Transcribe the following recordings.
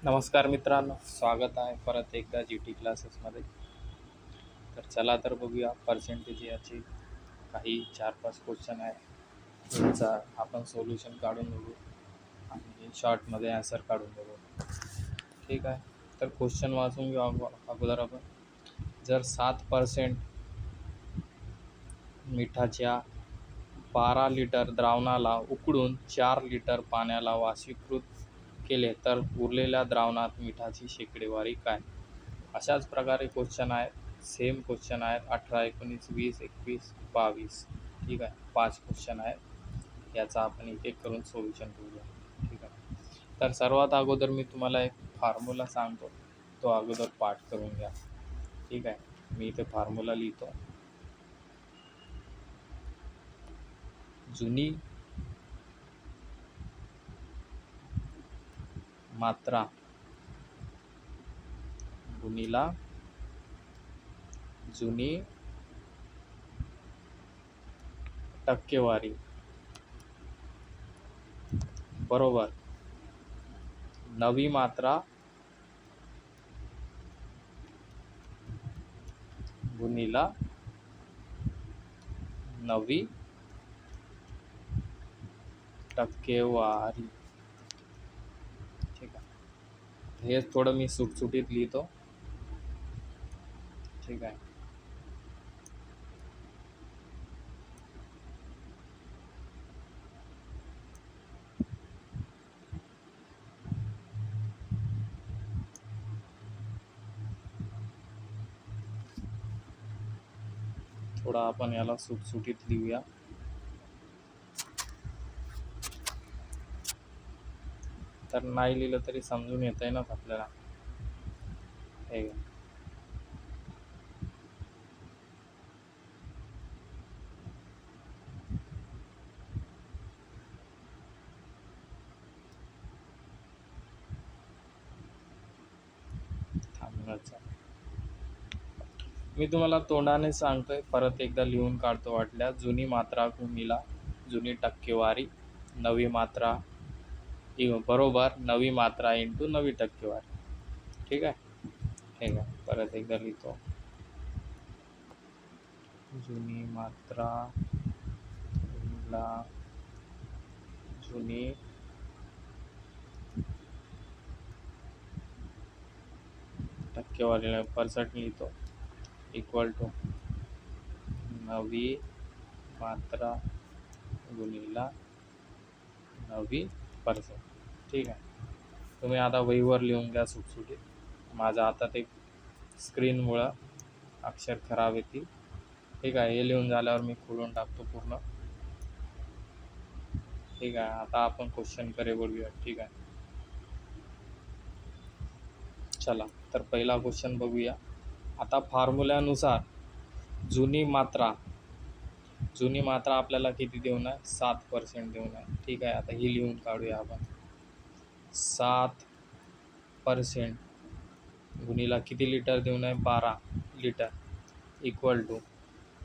नमस्कार मित्रांनो, स्वागत आहे परत एकदा जी टी क्लासेसमध्ये. तर चला तर बघूया पर्सेंटेज याची काही 4-5 क्वेश्चन आहे. त्यांचा आपण सोल्युशन काढून बघू आणि शॉर्टमध्ये ॲन्सर काढून बघू. ठीक आहे, तर क्वेश्चन वाचून घेऊ अगोदर आपण. जर 7% मिठाच्या 12 लिटर द्रावणाला उकळून 4 लिटर पाण्याला वाष्पीकृत केले तर उरलेल्या द्रावणात मिठाची शेकडेवारी काय? अशाच प्रकारे क्वेश्चन आहेत. सेम क्वेश्चन आहेत 18, 19, 20, 21, 22. ठीक आहे, 5 क्वेश्चन आहेत. याचा आपण एक एक करून सोल्युशन करूया. ठीक आहे, तर सर्वात अगोदर मी तुम्हाला एक फॉर्म्युला सांगतो, तो अगोदर पाठ करून घ्या. ठीक आहे, मी इथे फॉर्म्युला लिहितो. जुनी मात्रा गुणिला जुनी टक्केवारी बरोबर नवी मात्रा गुणिला नवी टक्केवारी. ठीक आहे, हे थोडं मी सुटसुटीत लिहितो. ठीक आहे, थोडा आपण याला सुटसुटीत लिहूया. तर नाही लिहिलं तरी समजून येत आहे ना आपल्याला. हे थांबण्याचा मी तुम्हाला तोंडाने सांगतोय, परत एकदा लिहून काढतो वाटल्या. जुनी मात्रा गुणिला जुनी टक्केवारी नवी मात्रा बरोबर नवी मात्रा इंटू नवी टक्केवारी. ठीक आहे, हे का परत एकदा लिहितो. जुनी मात्रा गुणिला जुनी टक्केवारीला पर्सेंट लिहितो इक्वल टू नवी मात्रा गुणिला नवी पर्सेंट. ठीक आहे, तुम्ही आता वहीवर लिहून घ्या सुटसुटीत. माझ्या हातात एक स्क्रीनमुळं अक्षर खराब येतील. ठीक आहे, हे लिहून झाल्यावर मी खोलून टाकतो पूर्ण. ठीक आहे, आता आपण क्वेश्चनकडे वळूया. ठीक आहे, चला तर पहिला क्वेश्चन बघूया. आता फॉर्म्युल्यानुसार जुनी मात्रा आपल्याला किती देऊन आहे? 7% देऊन आहे. ठीक आहे, आता ही लिहून काढूया आपण. 7% गुणिला किती लिटर देऊन आहे? 12 लिटर इक्वल टू,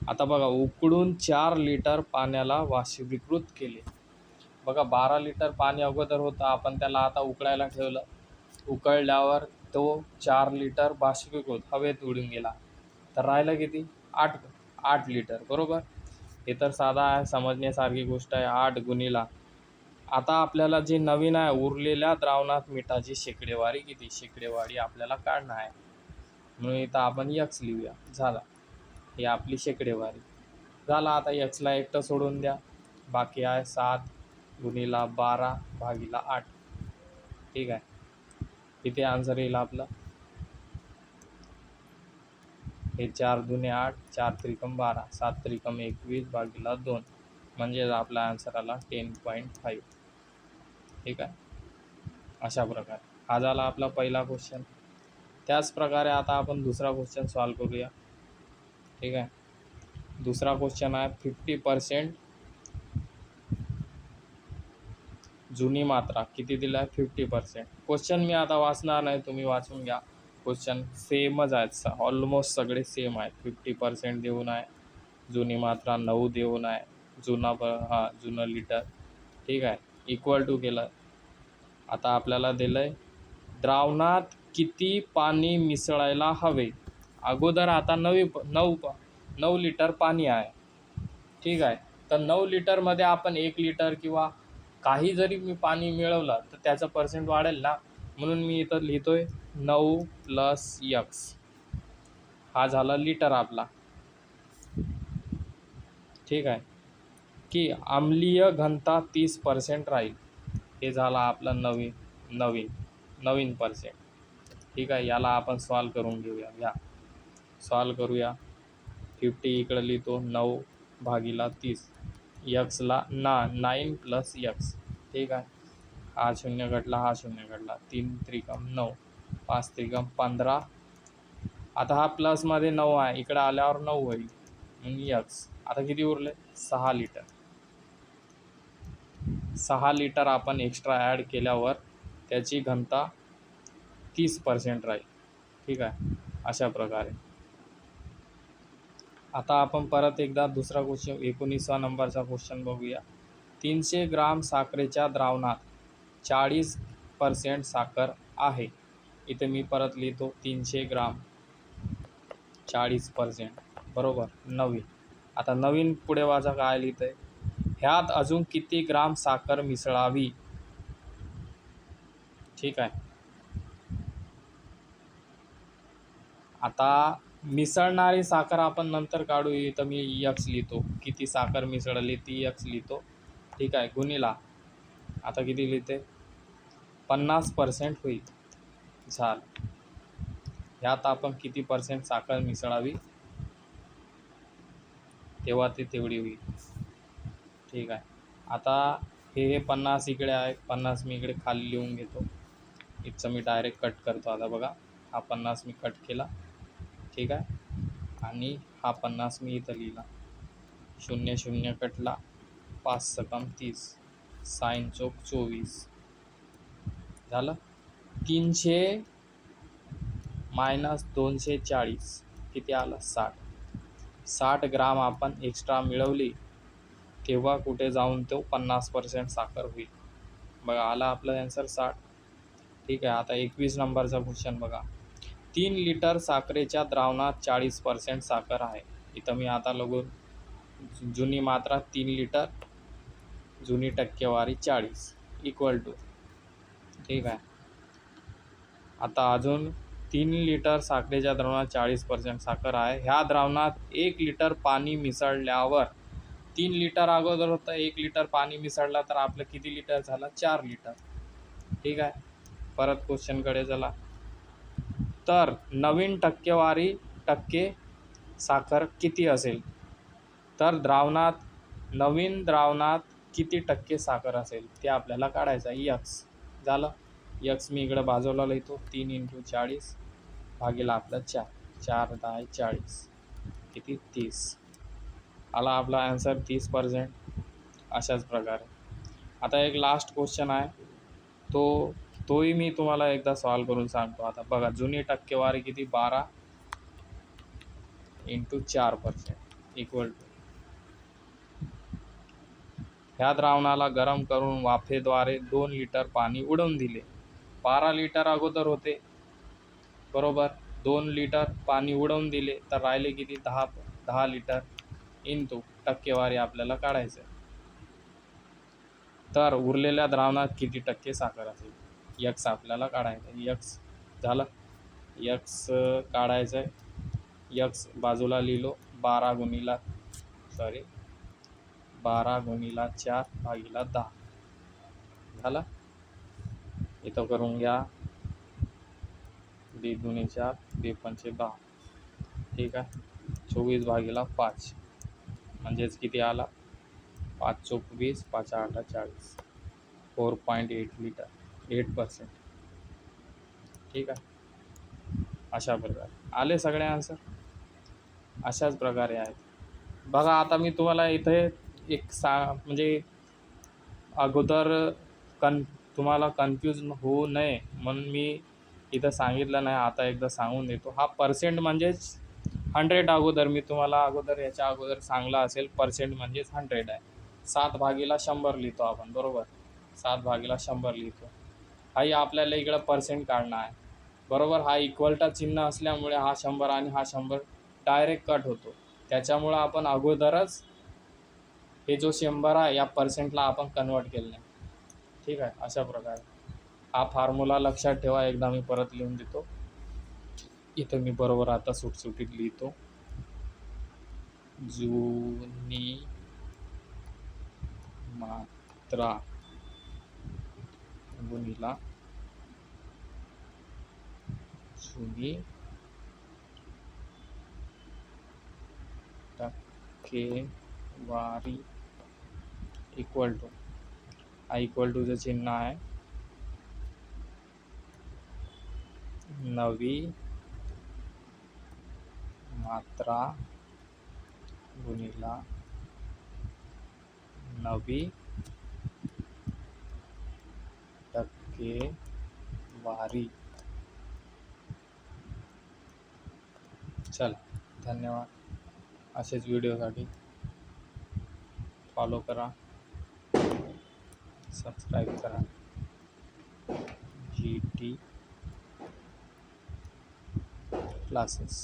आता बघा उकळून 4 लिटर पाण्याला वाष्पीकृत केले. बघा 12 लिटर पाणी अगोदर होतं, आपण त्याला आता उकळायला ठेवलं. उकळल्यावर तो 4 लिटर बाष्पीकृत हवेत उडून गेला. तर राहिलं किती? 8 लिटर बरोबर. हे तर साधा आहे, समजण्यासारखी गोष्ट आहे. 8 गुणिला आता आपल्याला जे नवीन आहे उरलेल्या द्रावणात मिठाची शेकडेवारी किती? शेकडेवारी आपल्याला काढणं आहे, म्हणून इथं आपण एक्स लिहूया. झाला, ही आपली शेकडेवारी झाला. आता एक्सला एकटं सोडून द्या. बाकी आहे 7 गुणिला 12 भागिला 8. ठीक आहे, इथे आन्सर येईल आपला. हे 4 दुने 8, 4 त्रिकम 12, 7 त्रिकम 21 भागिला 2, म्हणजे आपला आन्सर आला 10.5. ठीक आहे, अशा प्रकारे हा झाला आपला पहिला क्वेश्चन. त्याच प्रकारे आता आपण दुसरा क्वेश्चन सॉल्व करूया. ठीक आहे, दुसरा क्वेश्चन आहे 50% जुनी मात्रा किती दिला आहे? 50%. क्वेश्चन मी आता वाचणार नाही, तुम्ही वाचून घ्या. क्वेश्चन सेमच आहेत, ऑलमोस्ट सगळे सेम आहेत. 50% देऊन आहे, जुनी मात्रा 9 देऊन आहे, जुनं लिटर. ठीक आहे, इक्वल टू केलं. आता आपल्याला दिलं आहे द्रावणात किती पाणी मिसळायला हवे. अगोदर आता 9 लिटर पाणी आहे, ठीक आहे. तर 9 लिटरमध्ये आपण 1 लिटर किंवा काही जरी मी पाणी मिळवलं तर त्याचं पर्सेंट वाढेल ना, म्हणून मी इथं लिहितोय 9 + x. हा झाला लिटर आपला, ठीक आहे. की आम्लीय घनता 30% राहील. हे झाला आपला नवीन पर्सेंट, ठीक आहे. याला आपण सॉल्व करून घेऊया. या सॉल्व करूया. 50 इकडं लिहितो, 9/30. एक्सला 9 + x, ठीक आहे. हा शून्य घटला, हा शून्य घटला. 3 त्रिकम 9, 5 त्रिकम 15. आता हा प्लसमध्ये 9 आहे, इकडं आल्यावर 9 होईल म्हणून x. आता किती उरले? 6 लिटर. 6 लिटर आपण एक्स्ट्रा ॲड केल्यावर त्याची घनता 30% राहील, ठीक आहे. अशा प्रकारे. आता आपण परत एकदा दुसरा क्वेश्चन 19 नंबरचा क्वेश्चन बघूया. 300 ग्राम साखरेच्या द्रावणात 40% साखर आहे. इथे मी परत लिहितो 300 ग्राम 40%, बरोबर. नवीन. आता नवीन पुढे वाचा काय लिहितंय. ह्यात अजून किती ग्राम साखर मिसळावी, ठीक आहे. आता मिसळणारी साखर आपण नंतर काढू. इथं मी x लिहितो, किती साखर मिसळली ती x लिहितो, ठीक आहे. गुणिला आता किती लिहिते, 50% होईल. झालं. ह्यात आपण किती पर्सेंट साखर मिसळावी तेव्हा ते तेवढी होईल, ठीक आहे. आता हे 50 इकडे आहे, 50 मी इकडे खाली लिहून घेतो. इथचं मी डायरेक्ट कट करतो. आता बघा, हा 50 मी कट केला, ठीक आहे. आणि हा 50 मी इथं लिहिला. 0 0 कटला, 5 सकम 30, साइन चौक 24. झालं. 300 - 240 किती आलं? 60 ग्राम आपण एक्स्ट्रा मिळवली तेव्हा कुठे जाऊन तो 50% साखर होईल. बघा, आला आपलं आन्सर 60, ठीक आहे. आता 21 नंबरचा क्वेश्चन बघा. 3 लिटर साखरेच्या द्रावणात 40% साखर आहे. इथं मी आता जुनी मात्रा 3 लिटर, जुनी टक्केवारी 40 = ठीक आहे. आता अजून 3 लिटर साखरेच्या द्रावणात 40% साखर आहे. ह्या द्रावणात 1 लिटर पाणी मिसळल्यावर, 3 लिटर अगोदर होतं, 1 लिटर पाणी मिसळला तर आपलं किती लिटर झालं? 4 लिटर, ठीक आहे. परत क्वेश्चनकडे चला. तर नवीन टक्के साखर किती असेल? तर नवीन द्रावणात किती टक्के साखर असेल ते आपल्याला काढायचं आहे. x झालं. x मी इकडं बाजूला लिहितो, 3 × 40 भागीला आपलं 4. 4 × 10 = 40, किती? 30. आला आपला आन्सर 30%. अशाच प्रकारे. आता एक लास्ट क्वेश्चन आहे, तोही मी तुम्हाला एकदा सॉल्व करून सांगतो. आता बघा, जुनी टक्केवारी किती? 12 × 4% = ह्या द्रावणाला गरम करून वाफेद्वारे 2 लिटर पाणी उडवून दिले. 12 लिटर अगोदर होते, बरोबर. 2 लिटर पाणी उडवून दिले तर राहिले किती? 10 लिटर इंटू टक्केवारी आपल्याला काढायचं आहे. तर उरलेल्या द्रावणात किती टक्के साखर असेल? x आपल्याला काढायचं आहे. x झालं. x काढायचं आहे. x बाजूला लिहिलो, 12 × 4 भागीला 10. झालं. इथं करून घ्या. 2 × 4 2 × 5 = 10, ठीक आहे. 24/5 म्हणजेच किती आला? 5 चोक 20, 5 8 40, 4.8 लिटर, 8%, ठीक आहे. अशा प्रकारे आले सगळे आन्सर. अशाच प्रकारे आहेत. बघा, आता मी तुम्हाला इथे एक म्हणजे अगोदर तुम्हाला कन्फ्यूज होऊ नये म्हणून मी इथं सांगितलं नाही, आता एकदा सांगून देतो. हा पर्सेंट म्हणजेच 100 अगोदर मी तुम्हाला याच्या अगोदर सांगला असेल. पर्सेंट म्हणजेच 100 आहे. 7/100 लिहितो आपण, बरोबर. 7/100 लिहितो. हाही आपल्याला इकडं पर्सेंट काढणं आहे बरोबर. हा इक्वलटा चिन्ह असल्यामुळे हा 100 आणि हा 100 डायरेक्ट कट होतो. त्याच्यामुळं आपण अगोदरच हे जो 100 आहे या पर्सेंटला आपण कन्वर्ट केलं नाही. ठीक आहे. अशा प्रकारे हा फॉर्म्युला लक्षात ठेवा. एकदा मी परत लिहून देतो. इथं मी बरोबर आता सुटसुटीत लिहितो. जुनी मात्रा गुणिला जुनी टक्केवारी इक्वल टू, हा इक्वल टूचं चिन्ह आहे नवी मात्रा गुणिला नवी टक्केवारी. चला, धन्यवाद. असेच व्हिडिओसाठी फॉलो करा, सबस्क्राईब करा. GT classes.